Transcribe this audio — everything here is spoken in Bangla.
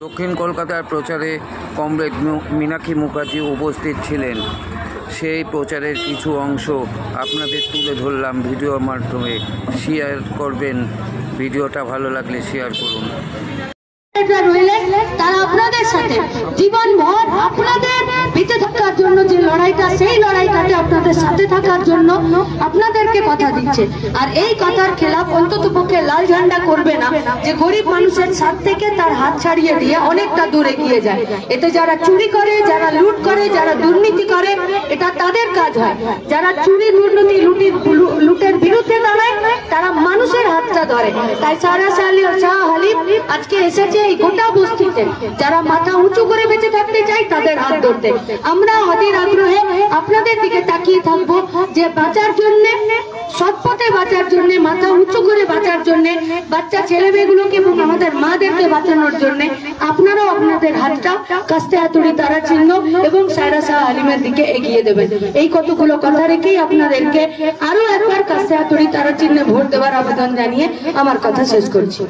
দক্ষিণ কলকাতার প্রচারে কমরেড মীনাক্ষী মুখার্জি উপস্থিত ছিলেন। সেই প্রচারের কিছু অংশ আপনাদের তুলে ধরলাম ভিডিওর মাধ্যমে। শেয়ার করবেন, ভিডিওটা ভালো লাগলে শেয়ার করুন। তারা আপনাদের সাথে জীবনভর আপনাদের বেঁচে থাকার জন্য যে লড়াইটা, সেই লড়াইটাতে আপনাদের সাথে থাকার জন্য আপনাদেরকে কথা দিচ্ছে। আর এই কথার খেলাফ অন্তত পক্ষে লাল ঝান্ডা করবে না, যে গরিব মানুষের সাথ থেকে তার হাত ছাড়িয়ে দিয়ে অনেকটা দূরে গিয়ে যায়। এতে যারা চুরি করে, যারা লুট করে, যারা দুর্নীতি করে, এটা তাদের কাজ হয়। যারা চুরি দুর্নীতি লুটের বিরুদ্ধে দাঁড়ায়, তারা মানুষের হাতটা ধরে। তাই সারা শাহ হালিম আজকে এসেছে এই গোটা বস্তিতে যারা মাথা উঁচু করে বেঁচে থাকতে চাই তাদের হাত ধরতে। আমরা অধীর আগ্রহে আপনাদের দিকে তাকিয়ে থাকবো, যে বাঁচার জন্য, সৎ পথে বাঁচার জন্য, মাথা উঁচু করে বাঁচার জন্য, বাচ্চা ছেলে মেয়েগুলোকে এবং আমাদের মাদেরকে বাঁচানোর জন্য আপনারাও আপনাদের হাতটা কাস্তে হাতুড়ি তারা চিহ্ন এবং সায়রা শাহ হালিমের দিকে এগিয়ে দেবেন। এই কতগুলো কথা রেখেই আপনাদেরকে আরো একবার কাস্তে হাতুড়ি তারা চিহ্নে ভোট দেওয়ার আবেদন জানিয়ে আমার কথা শেষ করছি।